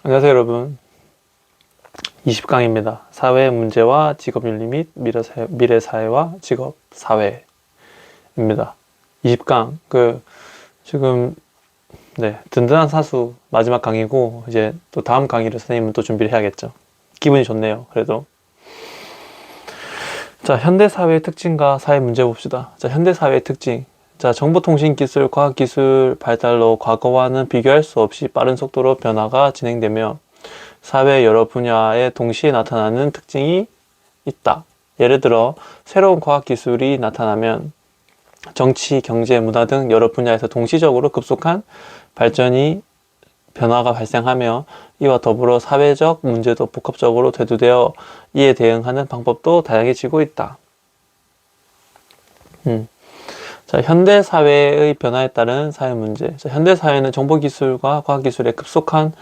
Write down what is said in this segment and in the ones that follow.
안녕하세요 여러분. 20강입니다. 사회 문제와 직업윤리 및 미래사회와 직업사회입니다. 20강 지금 든든한 사수 마지막 강의고, 이제 또 다음 강의를 선생님은 또 준비를 해야겠죠. 기분이 좋네요. 그래도 자, 현대사회의 특징과 사회 문제 봅시다. 자, 현대사회의 특징. 자, 정보통신기술, 과학기술 발달로 과거와는 비교할 수 없이 빠른 속도로 변화가 진행되며 사회 여러 분야에 동시에 나타나는 특징이 있다. 예를 들어 새로운 과학기술이 나타나면 정치, 경제, 문화 등 여러 분야에서 동시적으로 급속한 변화가 발생하며 이와 더불어 사회적 문제도 복합적으로 대두되어 이에 대응하는 방법도 다양해지고 있다. 자, 현대사회의 변화에 따른 사회문제. 자, 현대사회는 정보기술과 과학기술의 급속한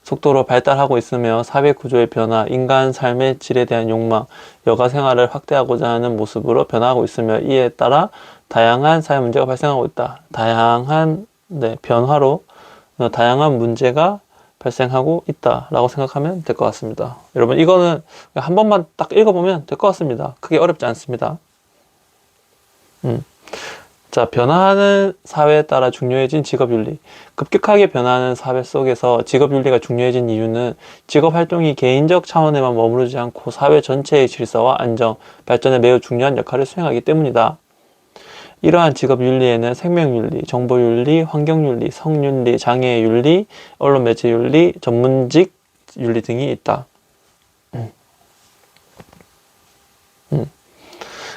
속도로 발달하고 있으며 사회 구조의 변화, 인간 삶의 질에 대한 욕망, 여가 생활을 확대하고자 하는 모습으로 변화하고 있으며 이에 따라 다양한 사회 문제가 발생하고 있다. 다양한 변화로 다양한 문제가 발생하고 있다라고 생각하면 될 것 같습니다. 여러분, 이거는 한 번만 딱 읽어보면 될 것 같습니다. 크게 어렵지 않습니다. 자, 변화하는 사회에 따라 중요해진 직업윤리. 급격하게 변화하는 사회 속에서 직업윤리가 중요해진 이유는 직업활동이 개인적 차원에만 머무르지 않고 사회 전체의 질서와 안정, 발전에 매우 중요한 역할을 수행하기 때문이다. 이러한 직업윤리에는 생명윤리, 정보윤리, 환경윤리, 성윤리, 장애윤리, 언론매체윤리, 전문직윤리 등이 있다.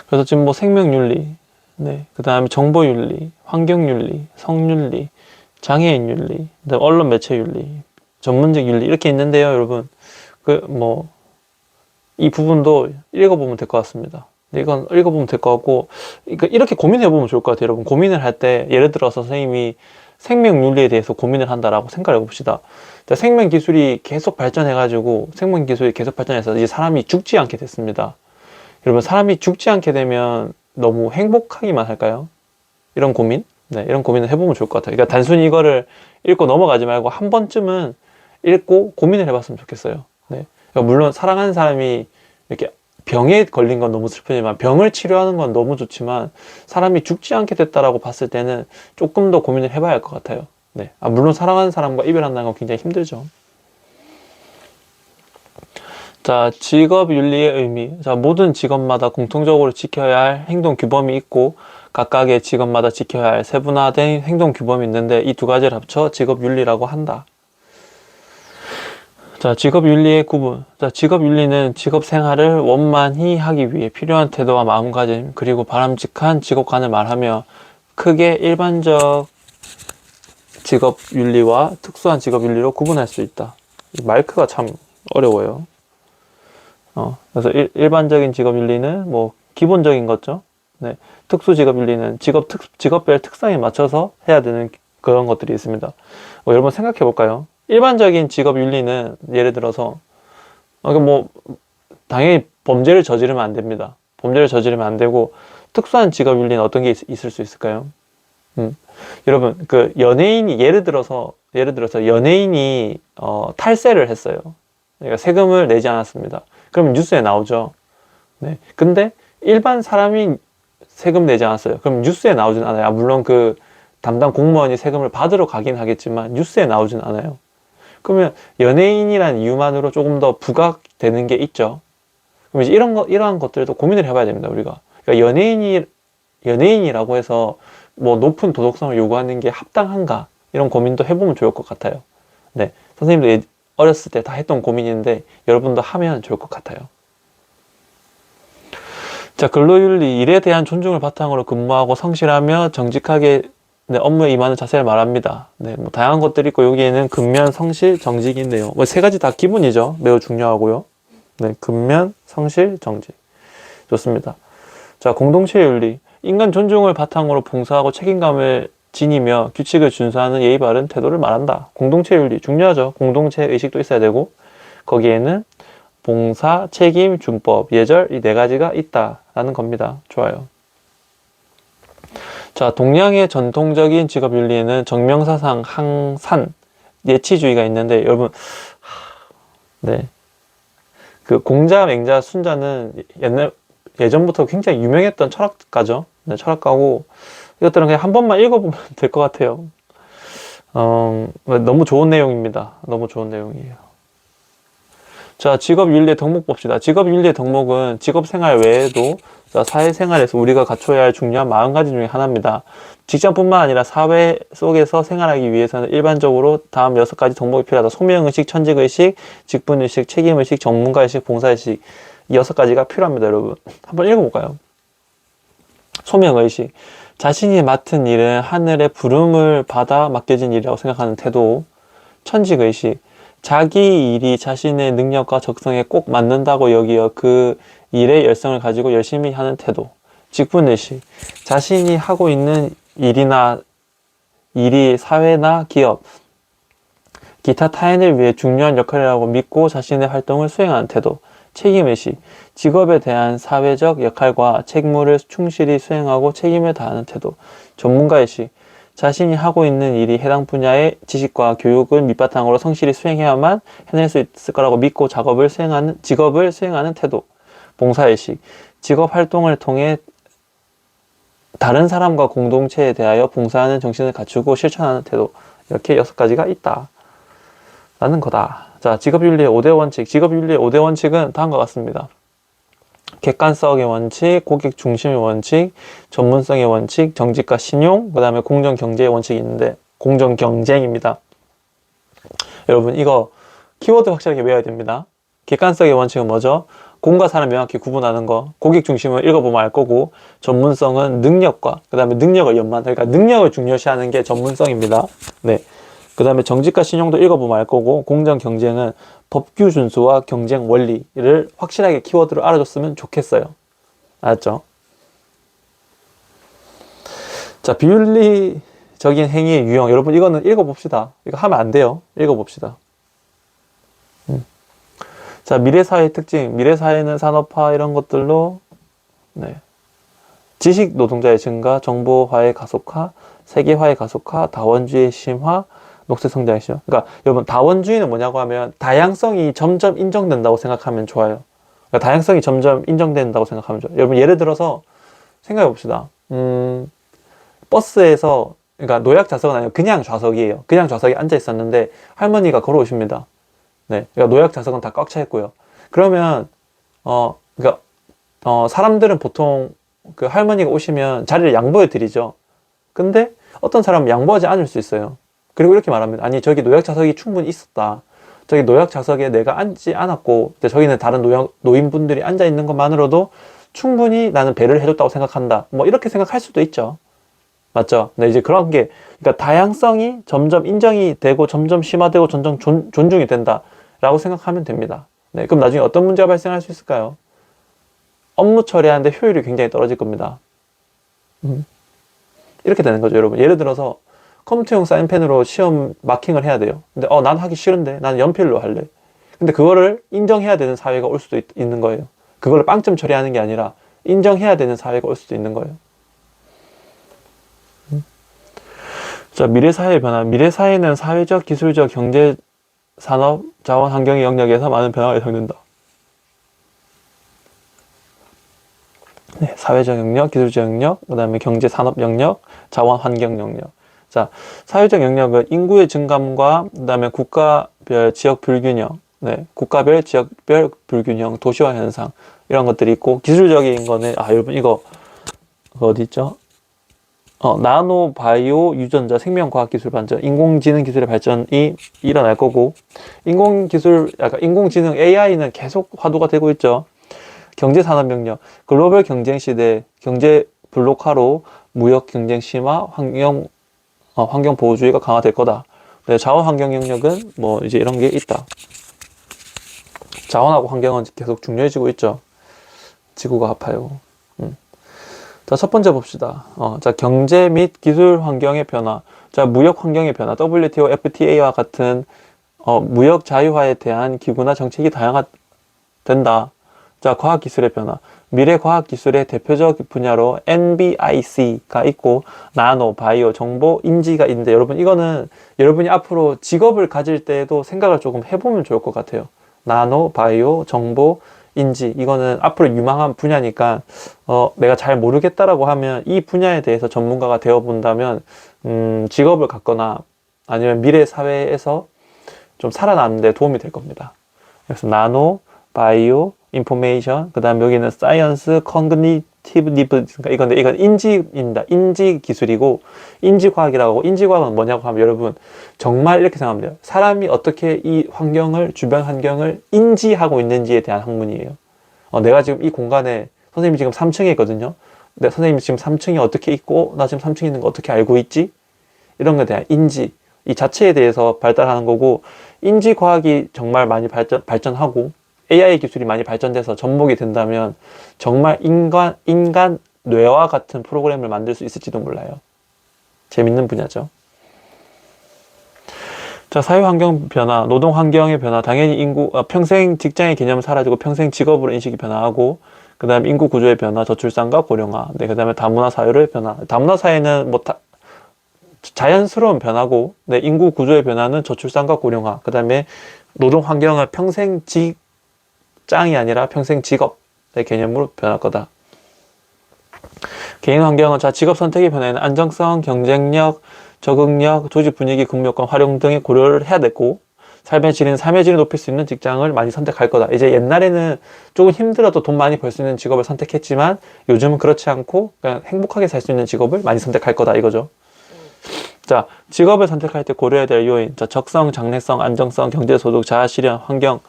그래서 지금 뭐 생명윤리, 그 다음에 정보윤리, 환경윤리, 성윤리, 장애인윤리, 언론매체윤리, 전문직윤리 이렇게 있는데요, 여러분. 이 부분도 읽어보면 될 것 같습니다. 이건 읽어보면 될 것 같고, 이렇게 고민해보면 좋을 것 같아요, 여러분. 고민을 할 때, 예를 들어서 선생님이 생명윤리에 대해서 고민을 한다라고 생각을 해봅시다. 생명기술이 계속 발전해가지고, 생명기술이 계속 발전해서 이제 사람이 죽지 않게 됐습니다. 여러분, 사람이 죽지 않게 되면 너무 행복하기만 할까요? 이런 고민? 이런 고민을 해보면 좋을 것 같아요. 그러니까 단순히 이거를 읽고 넘어가지 말고 한 번쯤은 읽고 고민을 해봤으면 좋겠어요. 그러니까 물론 사랑하는 사람이 이렇게 병에 걸린 건 너무 슬프지만, 병을 치료하는 건 너무 좋지만, 사람이 죽지 않게 됐다라고 봤을 때는 조금 더 고민을 해봐야 할 것 같아요. 물론 사랑하는 사람과 이별한다는 건 굉장히 힘들죠. 자, 직업윤리의 의미. 자, 모든 직업마다 공통적으로 지켜야 할 행동 규범이 있고 각각의 직업마다 지켜야 할 세분화된 행동 규범이 있는데 이 두 가지를 합쳐 직업윤리라고 한다. 자, 직업윤리의 구분. 자, 직업윤리는 직업 생활을 원만히 하기 위해 필요한 태도와 마음가짐, 그리고 바람직한 직업관을 말하며 크게 일반적 직업윤리와 특수한 직업윤리로 구분할 수 있다. 이 마이크가 참 어려워요. 그래서 일반적인 직업윤리는 뭐 기본적인 거죠. 특수 직업윤리는 직업별 특성에 맞춰서 해야 되는 그런 것들이 있습니다. 여러분 생각해 볼까요? 일반적인 직업윤리는 예를 들어서 당연히 범죄를 저지르면 안 됩니다. 범죄를 저지르면 안 되고, 특수한 직업윤리는 어떤 게 있을 수 있을까요? 여러분, 예를 들어서 연예인이 탈세를 했어요. 그러니까 세금을 내지 않았습니다. 그러면 뉴스에 나오죠. 근데 일반 사람이 세금 내지 않았어요. 그럼 뉴스에 나오진 않아요. 물론 그 담당 공무원이 세금을 받으러 가긴 하겠지만 뉴스에 나오진 않아요. 그러면 연예인이라는 이유만으로 조금 더 부각되는 게 있죠. 그럼 이제 이러한 것들도 고민을 해봐야 됩니다, 우리가. 그러니까 연예인이라고 해서 뭐 높은 도덕성을 요구하는 게 합당한가? 이런 고민도 해보면 좋을 것 같아요. 선생님도 어렸을 때 다 했던 고민인데 여러분도 하면 좋을 것 같아요. 자, 근로윤리, 일에 대한 존중을 바탕으로 근무하고 성실하며 정직하게 업무에 임하는 자세를 말합니다. 뭐 다양한 것들이 있고 여기에는 근면, 성실, 정직이 있네요. 뭐 세 가지 다 기본이죠. 매우 중요하고요. 근면, 성실, 정직. 좋습니다. 자, 공동체윤리, 인간 존중을 바탕으로 봉사하고 책임감을 지니며 규칙을 준수하는 예의 바른 태도를 말한다. 공동체윤리 중요하죠. 공동체 의식도 있어야 되고, 거기에는 봉사, 책임, 준법, 예절 이 네 가지가 있다라는 겁니다. 좋아요. 자, 동양의 전통적인 직업윤리에는 정명사상, 항산, 예치주의가 있는데, 여러분, 네. 그 공자, 맹자, 순자는 예전부터 굉장히 유명했던 철학가죠. 네, 철학가고, 이것들은 그냥 한 번만 읽어보면 될 것 같아요. 너무 좋은 내용입니다. 너무 좋은 내용이에요. 자, 직업윤리의 덕목 봅시다. 직업윤리의 덕목은 직업생활 외에도 사회생활에서 우리가 갖춰야 할 중요한 40가지 중에 하나입니다. 직장뿐만 아니라 사회 속에서 생활하기 위해서는 일반적으로 다음 6가지 덕목이 필요하다. 소명의식, 천직의식, 직분의식, 책임의식, 전문가의식, 봉사의식. 이 6가지가 필요합니다, 여러분. 한번 읽어볼까요? 소명의식. 자신이 맡은 일은 하늘의 부름을 받아 맡겨진 일이라고 생각하는 태도. 천직의식. 자기 일이 자신의 능력과 적성에 꼭 맞는다고 여기어 그 일에 열성을 가지고 열심히 하는 태도. 직분의식. 자신이 하고 있는 일이 사회나 기업, 기타 타인을 위해 중요한 역할이라고 믿고 자신의 활동을 수행하는 태도. 책임의식. 직업에 대한 사회적 역할과 책무를 충실히 수행하고 책임을 다하는 태도. 전문가의식. 자신이 하고 있는 일이 해당 분야의 지식과 교육을 밑바탕으로 성실히 수행해야만 해낼 수 있을 거라고 믿고 직업을 수행하는 태도. 봉사의식. 직업 활동을 통해 다른 사람과 공동체에 대하여 봉사하는 정신을 갖추고 실천하는 태도. 이렇게 6가지가 있다 라는 거다. 자, 직업윤리의 5대 원칙. 직업윤리의 5대 원칙은 다음과 같습니다. 객관성의 원칙, 고객 중심의 원칙, 전문성의 원칙, 정직과 신용, 그 다음에 공정경제의 원칙이 있는데, 공정경쟁입니다. 여러분, 이거 키워드 확실하게 외워야 됩니다. 객관성의 원칙은 뭐죠? 공과 사람 명확히 구분하는 거. 고객 중심은 읽어보면 알 거고, 전문성은 능력과, 그 다음에 능력을 그러니까 능력을 중요시하는 게 전문성입니다. 네. 그 다음에 정직과 신용도 읽어보면 알 거고, 공정 경쟁은 법규 준수와 경쟁 원리를 확실하게 키워드로 알아줬으면 좋겠어요. 알았죠? 자, 비윤리적인 행위의 유형. 여러분, 이거는 읽어봅시다. 이거 하면 안 돼요. 읽어봅시다. 자, 미래사회의 특징. 미래사회는 산업화 이런 것들로, 네. 지식 노동자의 증가, 정보화의 가속화, 세계화의 가속화, 다원주의의 심화, 녹색성장의 심화. 그러니까 여러분, 다원주의는 뭐냐고 하면 다양성이 점점 인정된다고 생각하면 좋아요. 그러니까 다양성이 점점 인정된다고 생각하면 좋아요. 여러분, 예를 들어서 생각해 봅시다. 버스에서, 그러니까 노약 좌석은 아니고 그냥 좌석이에요. 그냥 좌석에 앉아 있었는데 할머니가 걸어오십니다. 네, 그러니까 노약 좌석은 다 꽉 차 있고요. 그러면 그러니까 사람들은 보통 그 할머니가 오시면 자리를 양보해 드리죠. 근데 어떤 사람은 양보하지 않을 수 있어요. 그리고 이렇게 말합니다. 아니, 저기 노약 좌석이 충분히 있었다. 저기 노약 좌석에 내가 앉지 않았고, 저기는 다른 노인분들이 앉아 있는 것만으로도 충분히 나는 배려를 해줬다고 생각한다. 뭐 이렇게 생각할 수도 있죠. 맞죠? 근데 이제 그런 게, 그러니까 다양성이 점점 인정이 되고 점점 심화되고 점점 존중이 된다라고 생각하면 됩니다. 네, 그럼 나중에 어떤 문제가 발생할 수 있을까요? 업무 처리하는데 효율이 굉장히 떨어질 겁니다. 이렇게 되는 거죠, 여러분. 예를 들어서 컴퓨터용 사인펜으로 시험 마킹을 해야 돼요. 근데 난 하기 싫은데 나는 연필로 할래. 근데 그거를 인정해야 되는 사회가 올 수도 있는 거예요. 그걸 빵점 처리하는 게 아니라 인정해야 되는 사회가 올 수도 있는 거예요. 자, 미래사회의 변화. 미래사회는 사회적, 기술적, 경제, 산업, 자원, 환경의 영역에서 많은 변화가 예상된다. 네, 사회적 영역, 기술적 영역, 그 다음에 경제, 산업 영역, 자원, 환경 영역. 자, 사회적 영역은 인구의 증감과 그 다음에 국가별 지역 불균형, 네, 국가별 지역별 불균형, 도시화 현상 이런 것들이 있고, 기술적인 거는 여러분 이거 어디 있죠? 나노 바이오 유전자 생명과학 기술 발전, 인공지능 기술의 발전이 일어날 거고, 인공지능 AI는 계속 화두가 되고 있죠. 경제 산업 영역, 글로벌 경쟁 시대, 경제 블록화로 무역 경쟁 심화, 환경 보호주의가 강화될 거다. 네, 자원 환경 영역은 뭐 이제 이런 게 있다. 자원하고 환경은 계속 중요해지고 있죠. 지구가 아파요. 자, 첫 번째 봅시다. 자, 경제 및 기술 환경의 변화. 자, 무역 환경의 변화. WTO, FTA와 같은 무역 자유화에 대한 기구나 정책이 다양화된다. 자, 과학기술의 변화. 미래 과학기술의 대표적 분야로 NBIC가 있고, 나노, 바이오, 정보, 인지가 있는데, 여러분, 이거는 여러분이 앞으로 직업을 가질 때에도 생각을 조금 해보면 좋을 것 같아요. 나노, 바이오, 정보, 인지. 이거는 앞으로 유망한 분야니까, 내가 잘 모르겠다라고 하면 이 분야에 대해서 전문가가 되어 본다면, 직업을 갖거나 아니면 미래 사회에서 좀 살아남는 데 도움이 될 겁니다. 그래서 나노, 바이오, 인포메이션, 그 다음 여기는 사이언스, 컨그니티브, 그러니까 이건 인지입니다. 인지 기술이고, 인지과학이라고, 인지과학은 뭐냐고 하면 여러분, 정말 이렇게 생각하면 돼요. 사람이 어떻게 이 환경을, 주변 환경을 인지하고 있는지에 대한 학문이에요. 내가 지금 이 공간에, 선생님이 지금 3층에 있거든요. 근데 선생님이 지금 3층에 어떻게 있고, 나 지금 3층에 있는 거 어떻게 알고 있지? 이런 것에 대한 인지, 이 자체에 대해서 발달하는 거고, 인지과학이 정말 많이 발전하고, AI 기술이 많이 발전돼서 접목이 된다면 정말 인간 뇌와 같은 프로그램을 만들 수 있을지도 몰라요. 재밌는 분야죠. 자, 사회환경 변화, 노동환경의 변화, 당연히 평생 직장의 개념은 사라지고 평생 직업으로 인식이 변화하고, 그 다음에 인구 구조의 변화, 저출산과 고령화, 네, 그 다음에 다문화 사회의 변화. 다문화 사회는 자연스러운 변화고, 네, 인구 구조의 변화는 저출산과 고령화, 그 다음에 노동 환경은 평생 직장이 아니라 평생 직업의 개념으로 변할 거다. 개인 환경은 직업 선택의 변화에는 안정성, 경쟁력, 적응력, 조직 분위기, 근무 요건, 활용 등의 고려를 해야 되고, 삶의 질을 높일 수 있는 직장을 많이 선택할 거다. 이제 옛날에는 조금 힘들어도 돈 많이 벌 수 있는 직업을 선택했지만 요즘은 그렇지 않고 그냥 행복하게 살 수 있는 직업을 많이 선택할 거다 이거죠. 자, 직업을 선택할 때 고려해야 될 요인. 자, 적성, 장래성, 안정성, 경제소득, 자아실현, 환경.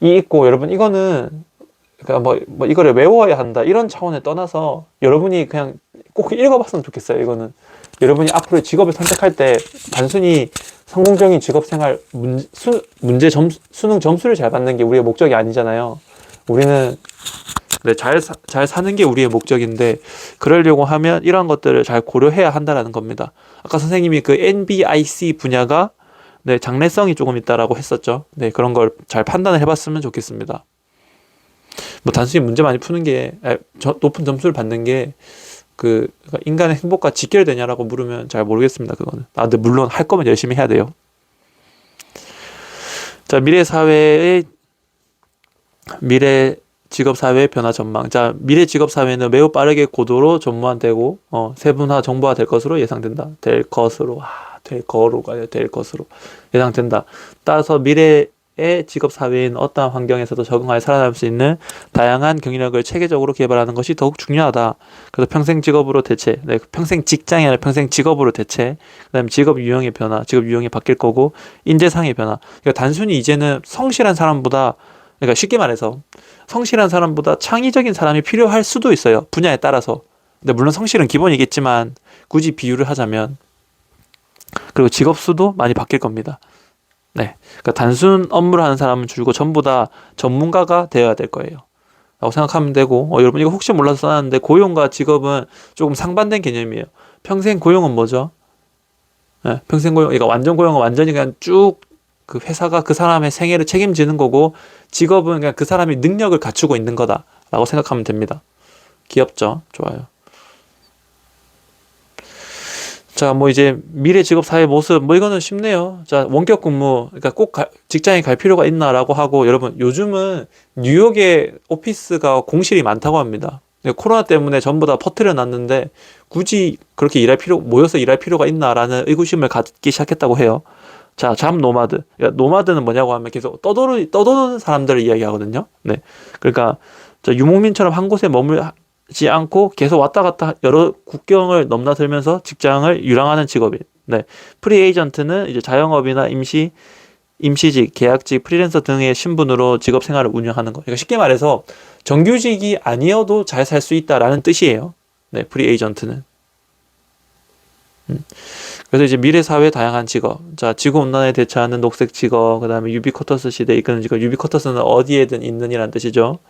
이 있고, 여러분, 이거는, 그러니까 이거를 외워야 한다. 이런 차원에 떠나서 여러분이 그냥 꼭 읽어봤으면 좋겠어요. 이거는. 여러분이 앞으로 직업을 선택할 때 단순히 성공적인 직업 생활, 수능 점수를 잘 받는 게 우리의 목적이 아니잖아요. 우리는 잘 사는 게 우리의 목적인데, 그러려고 하면 이런 것들을 잘 고려해야 한다라는 겁니다. 아까 선생님이 그 NBIC 분야가 네, 장래성이 조금 있다라고 했었죠. 네, 그런 걸 잘 판단을 해봤으면 좋겠습니다. 단순히 문제 많이 푸는 게, 높은 점수를 받는 게, 그러니까 인간의 행복과 직결되냐라고 물으면 잘 모르겠습니다, 그거는. 근데 물론 할 거면 열심히 해야 돼요. 자, 미래 직업사회의 변화 전망. 자, 미래 직업사회는 매우 빠르게 고도로 전무화되고, 세분화, 정보화 될 것으로 예상된다. 될 것으로 예상된다. 따라서 미래의 직업사회인 어떠한 환경에서도 적응하여 살아남을 수 있는 다양한 경력을 체계적으로 개발하는 것이 더욱 중요하다. 그래서 평생 직업으로 대체, 평생 직장이 아니라 평생 직업으로 대체, 그 다음에 직업 유형의 변화, 직업 유형이 바뀔 거고, 인재상의 변화. 그러니까 단순히 이제는 성실한 사람보다, 그러니까 쉽게 말해서 성실한 사람보다 창의적인 사람이 필요할 수도 있어요. 분야에 따라서. 근데 물론 성실은 기본이겠지만 굳이 비유를 하자면, 그리고 직업 수도 많이 바뀔 겁니다. 네, 그러니까 단순 업무를 하는 사람은 줄고 전부 다 전문가가 되어야 될 거예요. 라고 생각하면 되고, 여러분 이거 혹시 몰라서 써놨는데 고용과 직업은 조금 상반된 개념이에요. 평생 고용은 뭐죠? 네, 평생 고용, 그러니까 완전 고용은 완전히 그냥 쭉 그 회사가 그 사람의 생애를 책임지는 거고, 직업은 그냥 그 사람이 능력을 갖추고 있는 거다라고 생각하면 됩니다. 귀엽죠? 좋아요. 자, 이제 미래 직업 사회 모습, 이거는 쉽네요. 자, 원격 근무, 그러니까 꼭 직장에 갈 필요가 있나라고 하고, 여러분 요즘은 뉴욕에 오피스가 공실이 많다고 합니다. 코로나 때문에 전부 다 퍼뜨려 놨는데 굳이 그렇게 모여서 일할 필요가 있나라는 의구심을 갖기 시작했다고 해요. 자, 잡 노마드. 그러니까 노마드는 뭐냐고 하면 계속 떠도는 사람들을 이야기하거든요. 네. 그러니까 유목민처럼 한 곳에 머물지 않고 계속 왔다 갔다 여러 국경을 넘나들면서 직장을 유랑하는 직업이에요. 네. 프리에이전트는 이제 자영업이나 임시직, 계약직, 프리랜서 등의 신분으로 직업 생활을 운영하는 거. 그러니까 쉽게 말해서 정규직이 아니어도 잘 살 수 있다라는 뜻이에요. 네, 프리에이전트는. 그래서 이제 미래 사회 다양한 직업. 자, 지구 온난화에 대처하는 녹색 직업, 그 다음에 유비쿼터스 시대에 이끄는 직업. 유비쿼터스는 어디에든 있는이라는 뜻이죠.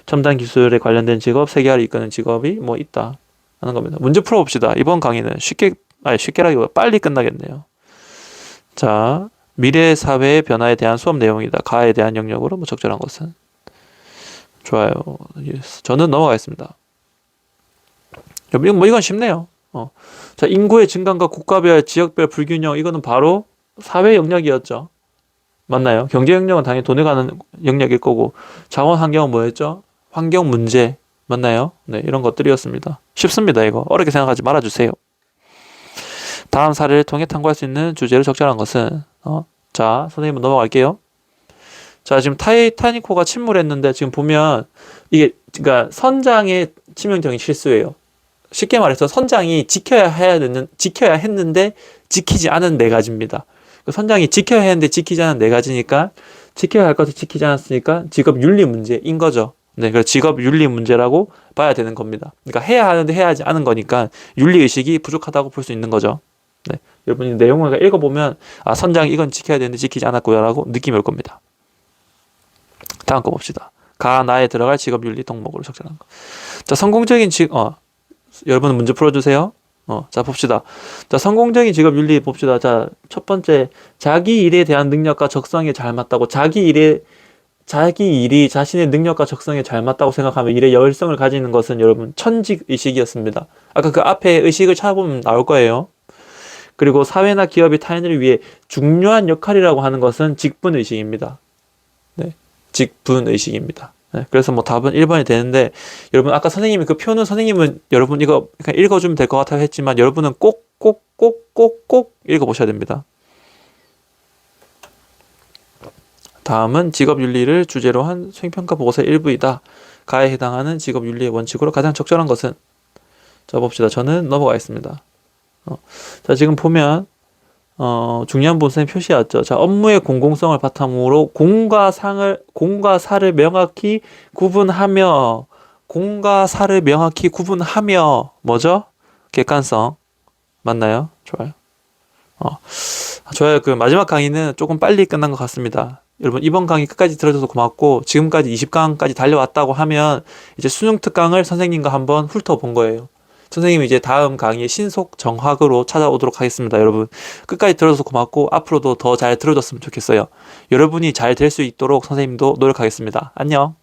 첨단 기술에 관련된 직업, 세계화를 이끄는 직업이 있다 하는 겁니다. 문제 풀어봅시다. 이번 강의는 쉽게라기보다 빨리 끝나겠네요. 자, 미래 사회의 변화에 대한 수업 내용이다. 가에 대한 영역으로 적절한 것은. 좋아요. 예스. 저는 넘어가겠습니다. 이건 쉽네요. 자, 인구의 증가과 국가별, 지역별 불균형, 이거는 바로 사회 영역이었죠. 맞나요? 경제 영역은 당연히 돈에 가는 영역일 거고, 자원 환경은 뭐였죠? 환경 문제. 맞나요? 네, 이런 것들이었습니다. 쉽습니다, 이거. 어렵게 생각하지 말아주세요. 다음 사례를 통해 탐구할 수 있는 주제를 적절한 것은, 자, 선생님 넘어갈게요. 자, 지금 타이타닉호가 침몰했는데, 지금 보면, 이게, 그러니까 선장의 치명적인 실수예요. 쉽게 말해서 선장이 지켜야 했는데, 지키지 않은 네 가지입니다. 선장이 지켜야 했는데 지키지 않은 네 가지니까, 지켜야 할 것을 지키지 않았으니까 직업 윤리 문제인 거죠. 네, 그래서 직업 윤리 문제라고 봐야 되는 겁니다. 그러니까 해야 하는데 해야 하지 않은 거니까 윤리 의식이 부족하다고 볼 수 있는 거죠. 네, 여러분이 내용을 읽어보면 선장이 이건 지켜야 되는데 지키지 않았고요라고 느낌이 올 겁니다. 다음 거 봅시다. 나에 들어갈 직업 윤리 덕목으로 적절한 거. 자, 성공적인 여러분 문제 풀어주세요. 자, 봅시다. 자, 성공적인 직업 윤리 봅시다. 자, 첫 번째, 자기 일에 대한 능력과 적성에 잘 맞다고. 자기 일이 자신의 능력과 적성에 잘 맞다고 생각하면 일에 열성을 가지는 것은 여러분 천직 의식이었습니다. 아까 그 앞에 의식을 찾아보면 나올 거예요. 그리고 사회나 기업이 타인을 위해 중요한 역할이라고 하는 것은 직분 의식입니다. 네, 직분 의식입니다. 네, 그래서 뭐 답은 1번이 되는데, 여러분 아까 선생님이 그 표는 선생님은 여러분 이거 그냥 읽어주면 될 것 같아요 했지만, 여러분은 꼭 읽어보셔야 됩니다. 다음은 직업윤리를 주제로 한 수행평가 보고서의 일부이다. 가에 해당하는 직업윤리의 원칙으로 가장 적절한 것은? 자, 봅시다. 저는 넘어가겠습니다. 자, 지금 보면 중요한 부분 선생님 표시였죠. 자, 업무의 공공성을 바탕으로 공과 사를 명확히 구분하며, 뭐죠? 객관성. 맞나요? 좋아요. 좋아요. 그 마지막 강의는 조금 빨리 끝난 것 같습니다. 여러분 이번 강의 끝까지 들어줘서 고맙고, 지금까지 20강까지 달려왔다고 하면 이제 수능 특강을 선생님과 한번 훑어본 거예요. 선생님이 이제 다음 강의에 신속 정확으로 찾아오도록 하겠습니다. 여러분 끝까지 들어줘서 고맙고, 앞으로도 더 잘 들어줬으면 좋겠어요. 여러분이 잘 될 수 있도록 선생님도 노력하겠습니다. 안녕.